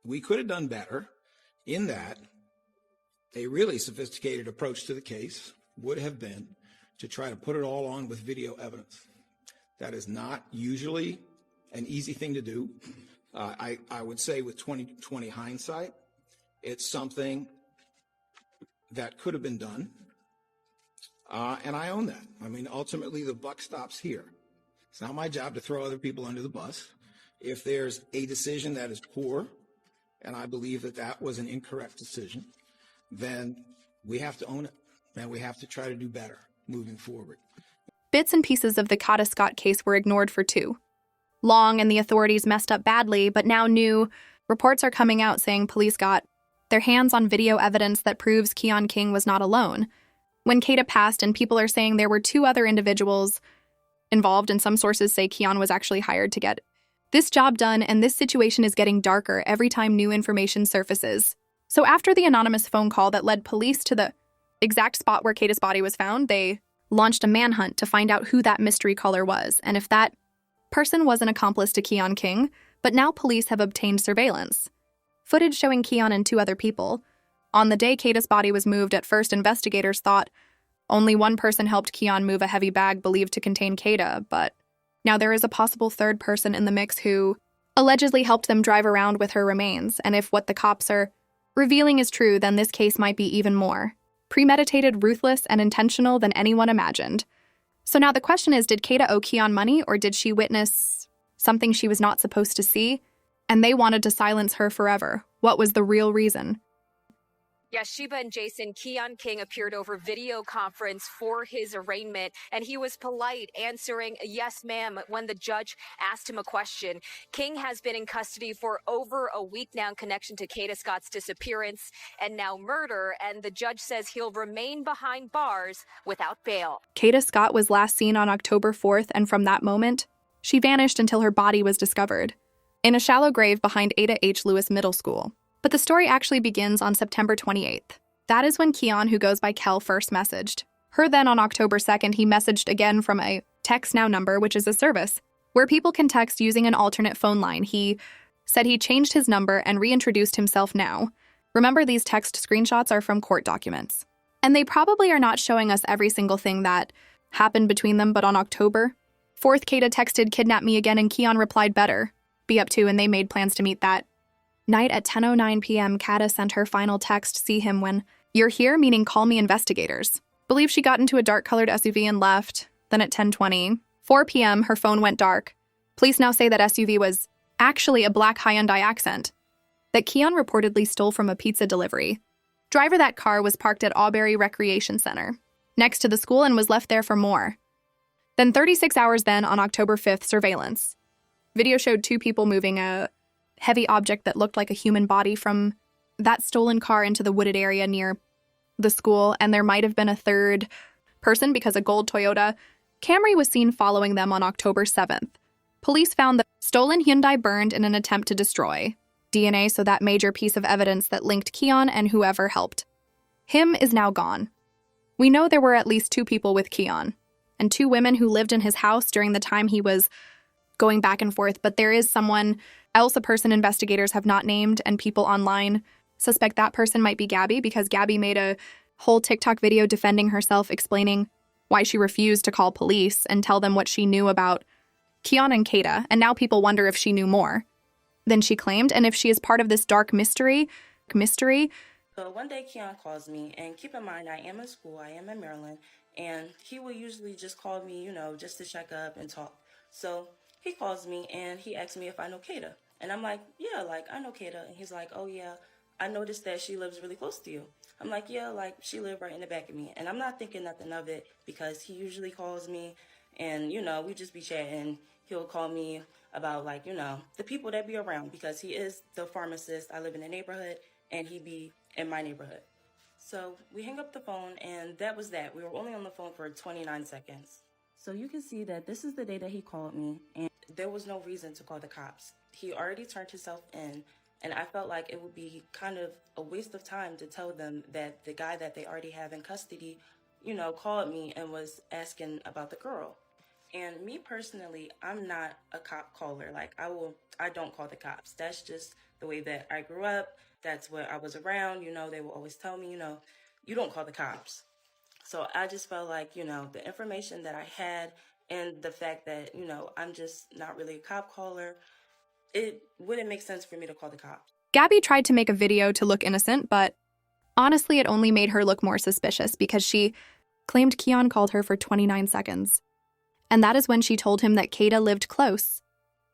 we could have done better in that a really sophisticated approach to the case would have been to try to put it all on with video evidence. That is not usually an easy thing to do. I would say with 20/20 hindsight, it's something that could have been done. And I own that. I mean, ultimately, the buck stops here. It's not my job to throw other people under the bus. If there's a decision that is poor, and I believe that that was an incorrect decision, then we have to own it, and we have to try to do better moving forward. Bits and pieces of the Kada Scott case were ignored for too long, and the authorities messed up badly, but now new reports are coming out saying police got their hands on video evidence that proves Keon King was not alone. When Kada passed, and people are saying there were 2 other individuals involved, and some sources say Keon was actually hired to get this job done, and this situation is getting darker every time new information surfaces. So after the anonymous phone call that led police to the exact spot where Kada's body was found, they launched a manhunt to find out who that mystery caller was, and if that person was an accomplice to Keon King. But now police have obtained surveillance footage showing Keon and 2 other people. On the day Kada's body was moved, at first investigators thought only one person helped Keon move a heavy bag believed to contain Kada, but now there is a possible 3rd person in the mix who allegedly helped them drive around with her remains, and if what the cops are revealing is true, then this case might be even more premeditated, ruthless, and intentional than anyone imagined. So now the question is, did Kada owe Keon money, or did she witness something she was not supposed to see, and they wanted to silence her forever? What was the real reason? Yes, Sheba and Jason, Keon King appeared over video conference for his arraignment, and he was polite, answering yes, ma'am, when the judge asked him a question. King has been in custody for over a week now in connection to Kada Scott's disappearance and now murder, and the judge says he'll remain behind bars without bail. Kada Scott was last seen on October 4th, and from that moment, she vanished until her body was discovered in a shallow grave behind Ada H. Lewis Middle School. But the story actually begins on September 28th. That is when Keon, who goes by Kel, first messaged her. Then on October 2nd, he messaged again from a Text Now number, which is a service where people can text using an alternate phone line. He said he changed his number and reintroduced himself now. Remember, these text screenshots are from court documents, and they probably are not showing us every single thing that happened between them, but on October 4th, Kada texted, "Kidnap me again," and Keon replied, "Better be up to," and they made plans to meet that night at 10:09 p.m. Kada sent her final text, "See him when you're here," meaning call me investigators. Believe she got into a dark-colored SUV and left. Then at 10:20, 4 p.m., her phone went dark. Police now say that SUV was actually a black Hyundai Accent that Keon reportedly stole from a pizza delivery driver. That car was parked at Auberry Recreation Center next to the school and was left there for more than 36 hours. Then on October 5th, surveillance video showed 2 people moving a heavy object that looked like a human body from that stolen car into the wooded area near the school, and there might have been a 3rd person because a gold Toyota Camry was seen following them on October 7th. Police found the stolen Hyundai burned in an attempt to destroy DNA, so that major piece of evidence that linked Keon and whoever helped him is now gone. We know there were at least 2 people with Keon and 2 women who lived in his house during the time he was going back and forth, but there is someone else, a person investigators have not named, and people online suspect that person might be Gabby, because Gabby made a whole TikTok video defending herself, explaining why she refused to call police and tell them what she knew about Keon and Kada, and now people wonder if she knew more than she claimed, and if she is part of this dark mystery. So one day Keon calls me, and keep in mind, I am in school, I am in Maryland, and he will usually just call me, just to check up and talk. So he calls me and he asks me if I know Kada. And I'm like, yeah, I know Kada. And he's like, oh yeah, I noticed that she lives really close to you. I'm like, yeah, she lived right in the back of me. And I'm not thinking nothing of it, because he usually calls me and, we just be chatting. He'll call me about the people that be around, because he is the pharmacist. I live in the neighborhood and he be in my neighborhood. So we hang up the phone, and that was that. We were only on the phone for 29 seconds. So you can see that this is the day that he called me, and there was no reason to call the cops. He already turned himself in, and I felt like it would be kind of a waste of time to tell them that the guy that they already have in custody, called me and was asking about the girl. And me personally, I'm not a cop caller. I don't call the cops. That's just the way that I grew up. That's what I was around. They will always tell me, you don't call the cops. So I just felt like, the information that I had and the fact that, I'm just not really a cop caller, it wouldn't make sense for me to call the cops. Gabby tried to make a video to look innocent, but honestly, it only made her look more suspicious because she claimed Keon called her for 29 seconds. And that is when she told him that Kada lived close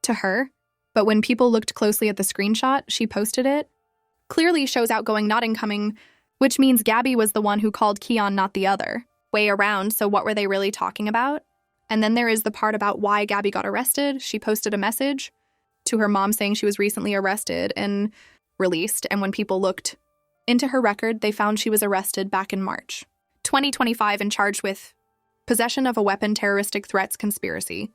to her. But when people looked closely at the screenshot, she posted it. Clearly shows outgoing, not incoming, which means Gabby was the one who called Keon, not the other way around. So what were they really talking about? And then there is the part about why Gabby got arrested. She posted a message to her mom saying she was recently arrested and released. And when people looked into her record, they found she was arrested back in March 2025 and charged with possession of a weapon, terroristic threats, conspiracy,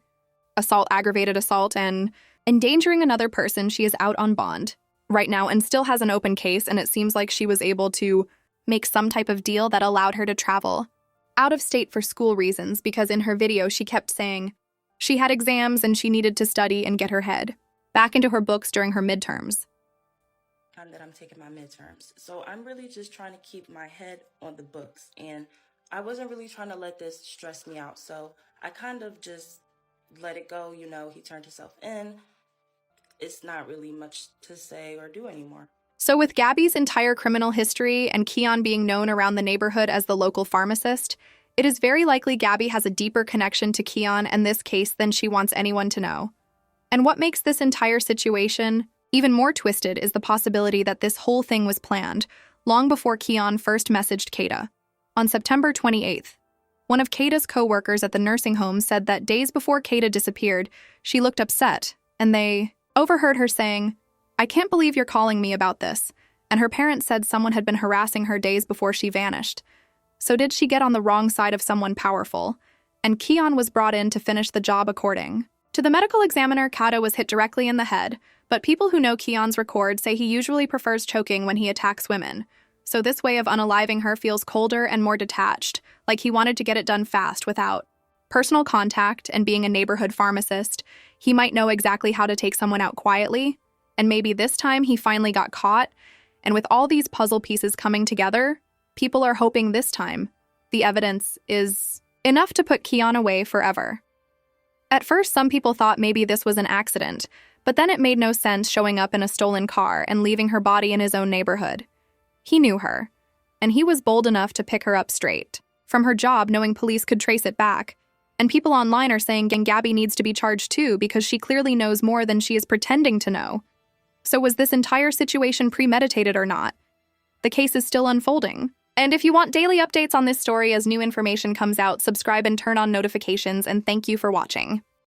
assault, aggravated assault, and endangering another person. She is out on bond right now and still has an open case, and it seems like she was able to make some type of deal that allowed her to travel out of state for school reasons, because in her video she kept saying she had exams and she needed to study and get her head back into her books during her midterms. That I'm taking my midterms. So I'm really just trying to keep my head on the books, and I wasn't really trying to let this stress me out. So I kind of just let it go. He turned himself in. It's not really much to say or do anymore. So with Gabby's entire criminal history and Keon being known around the neighborhood as the local pharmacist, it is very likely Gabby has a deeper connection to Keon and this case than she wants anyone to know. And what makes this entire situation even more twisted is the possibility that this whole thing was planned long before Keon first messaged Kada. On September 28th, one of Kada's co-workers at the nursing home said that days before Kada disappeared, she looked upset, and they overheard her saying, "I can't believe you're calling me about this." And her parents said someone had been harassing her days before she vanished. So did she get on the wrong side of someone powerful? And Keon was brought in to finish the job according to the medical examiner. Kada was hit directly in the head, but people who know Keon's record say he usually prefers choking when he attacks women. So this way of unaliving her feels colder and more detached, like he wanted to get it done fast without personal contact, and being a neighborhood pharmacist, he might know exactly how to take someone out quietly. And maybe this time he finally got caught. And with all these puzzle pieces coming together, people are hoping this time the evidence is enough to put Keon away forever. At first, some people thought maybe this was an accident, but then it made no sense showing up in a stolen car and leaving her body in his own neighborhood. He knew her, and he was bold enough to pick her up straight from her job, knowing police could trace it back. And people online are saying Gabby needs to be charged too, because she clearly knows more than she is pretending to know. So was this entire situation premeditated or not? The case is still unfolding. And if you want daily updates on this story as new information comes out, subscribe and turn on notifications, and thank you for watching.